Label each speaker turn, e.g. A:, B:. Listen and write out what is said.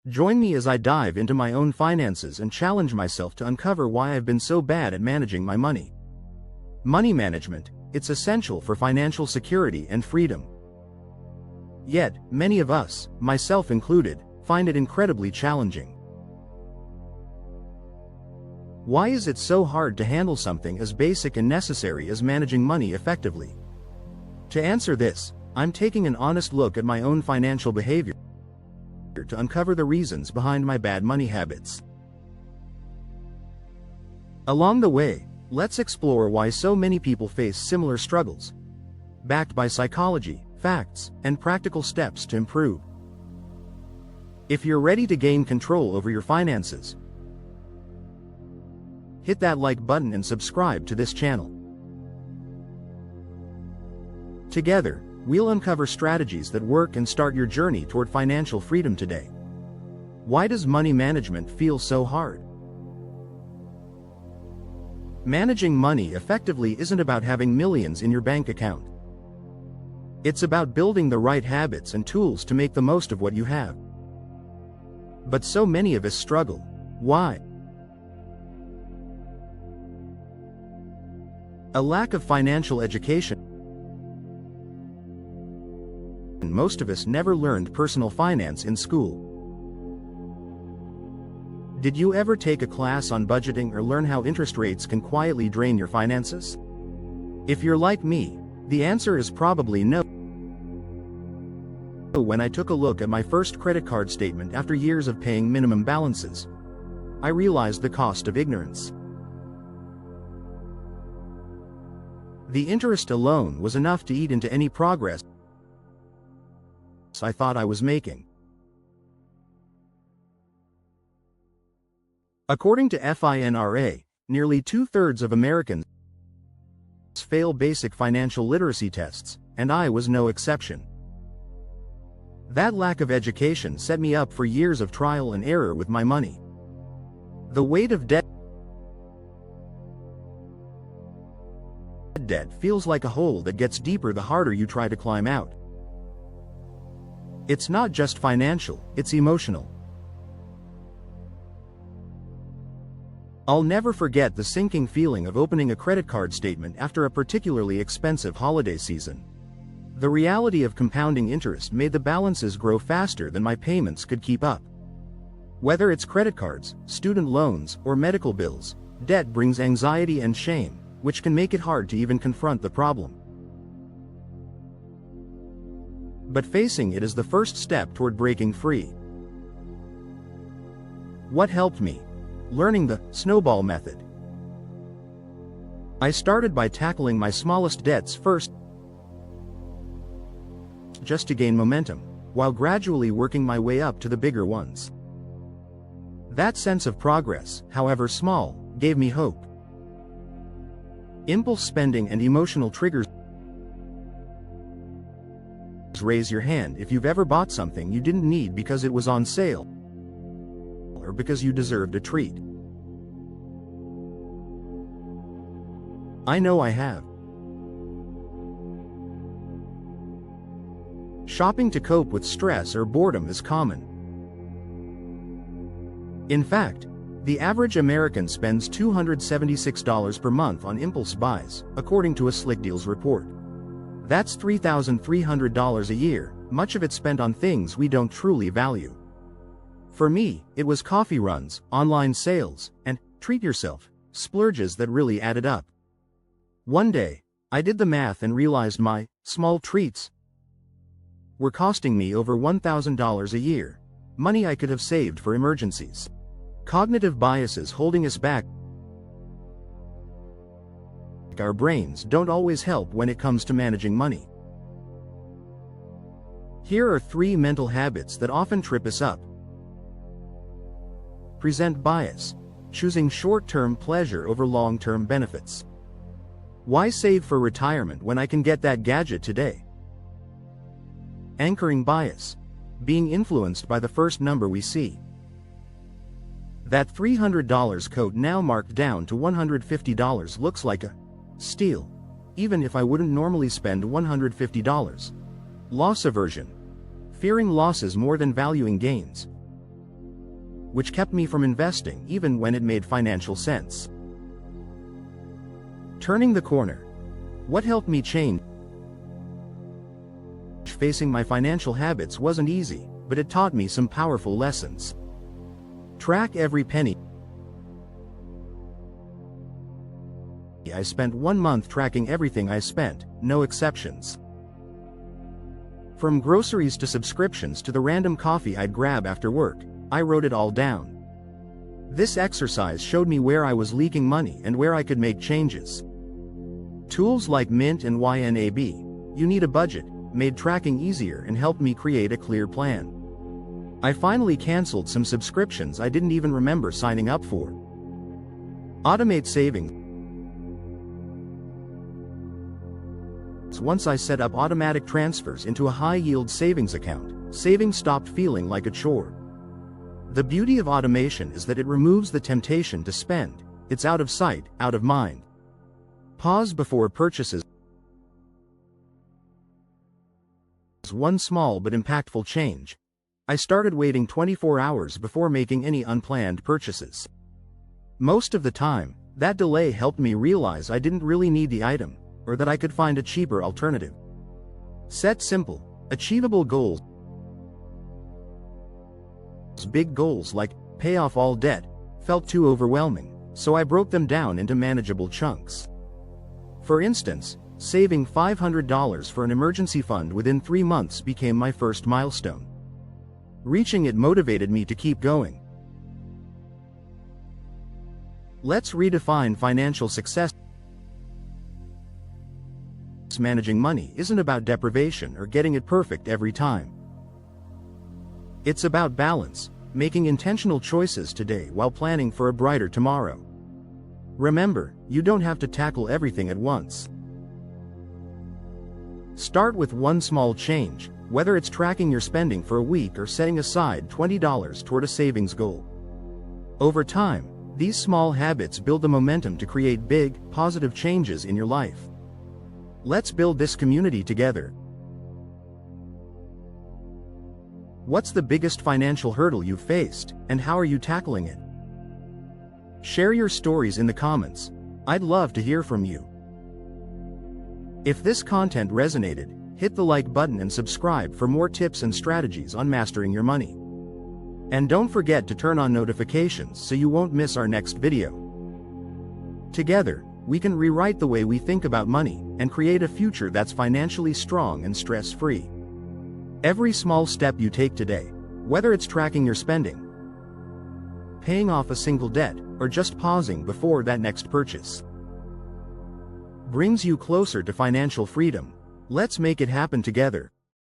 A: Join me as I dive into my own finances and challenge myself to uncover why I've been so bad at managing my money. Money management, it's essential for financial security and freedom. Yet, many of us, myself included, find it incredibly challenging. Why is it so hard to handle something as basic and necessary as managing money effectively? To answer this, I'm taking an honest look at my own financial behavior to uncover the reasons behind my bad money habits. Along the way, let's explore why so many people face similar struggles, backed by psychology, facts, and practical steps to improve. If you're ready to gain control over your finances, hit that like button and subscribe to this channel. Together, we'll uncover strategies that work and start your journey toward financial freedom today. Why does money management feel so hard? Managing money effectively isn't about having millions in your bank account. It's about building the right habits and tools to make the most of what you have. But so many of us struggle. Why? A lack of financial education. Most of us never learned personal finance in school. Did you ever take a class on budgeting or learn how interest rates can quietly drain your finances? If you're like me, the answer is probably no. When I took a look at my first credit card statement after years of paying minimum balances, I realized the cost of ignorance. The interest alone was enough to eat into any progress I thought I was making. According to FINRA, nearly 2/3 of Americans fail basic financial literacy tests, and I was no exception. That lack of education set me up for years of trial and error with my money. The weight of debt feels like a hole that gets deeper the harder you try to climb out. It's not just financial, it's emotional. I'll never forget the sinking feeling of opening a credit card statement after a particularly expensive holiday season. The reality of compounding interest made the balances grow faster than my payments could keep up. Whether it's credit cards, student loans, or medical bills, debt brings anxiety and shame, which can make it hard to even confront the problem. But facing it is the first step toward breaking free. What helped me? Learning the snowball method. I started by tackling my smallest debts first, just to gain momentum, while gradually working my way up to the bigger ones. That sense of progress, however small, gave me hope. Impulse spending and emotional triggers. Raise your hand if you've ever bought something you didn't need because it was on sale, or because you deserved a treat. I know I have. Shopping to cope with stress or boredom is common. In fact, the average American spends $276 per month on impulse buys, according to a Slick Deals report. That's $3,300 a year, much of it spent on things we don't truly value. For me, it was coffee runs, online sales, and treat yourself splurges that really added up. One day, I did the math and realized my small treats were costing me over $1,000 a year, money I could have saved for emergencies. Cognitive biases holding us back. Our brains don't always help when it comes to managing money. Here are 3 mental habits that often trip us up. Present bias. Choosing short-term pleasure over long-term benefits. Why save for retirement when I can get that gadget today? Anchoring bias. Being influenced by the first number we see. That $300 coat now marked down to $150 looks like a steal, even if I wouldn't normally spend $150. Loss aversion. Fearing losses more than valuing gains. which kept me from investing even when it made financial sense. Turning the corner. What helped me change? Facing my financial habits wasn't easy, but it taught me some powerful lessons. Track every penny. I spent 1 month tracking everything I spent, no exceptions. From groceries to subscriptions to the random coffee I'd grab after work, I wrote it all down. This exercise showed me where I was leaking money and where I could make changes. Tools like Mint and YNAB, You Need a Budget, made tracking easier and helped me create a clear plan. I finally canceled some subscriptions I didn't even remember signing up for. Automate savings. Once I set up automatic transfers into a high-yield savings account, saving stopped feeling like a chore. The beauty of automation is that it removes the temptation to spend. It's out of sight, out of mind. Pause before purchases. One small but impactful change. I started waiting 24 hours before making any unplanned purchases. Most of the time, that delay helped me realize I didn't really need the item, or that I could find a cheaper alternative. Set simple, achievable goals. Big goals like pay off all debt felt too overwhelming, so I broke them down into manageable chunks. For instance, saving $500 for an emergency fund within 3 months became my first milestone. Reaching it motivated me to keep going. Let's redefine financial success. Managing money isn't about deprivation or getting it perfect every time. It's about balance, making intentional choices today while planning for a brighter tomorrow. Remember, you don't have to tackle everything at once. Start with one small change, whether it's tracking your spending for a week or setting aside $20 toward a savings goal. Over time, these small habits build the momentum to create big, positive changes in your life. Let's build this community together. What's the biggest financial hurdle you've faced, and how are you tackling it? Share your stories in the comments. I'd love to hear from you. If this content resonated, hit the like button and subscribe for more tips and strategies on mastering your money. And don't forget to turn on notifications so you won't miss our next video. Together, we can rewrite the way we think about money and create a future that's financially strong and stress-free. Every small step you take today, whether it's tracking your spending, paying off a single debt, or just pausing before that next purchase, brings you closer to financial freedom. Let's make it happen together.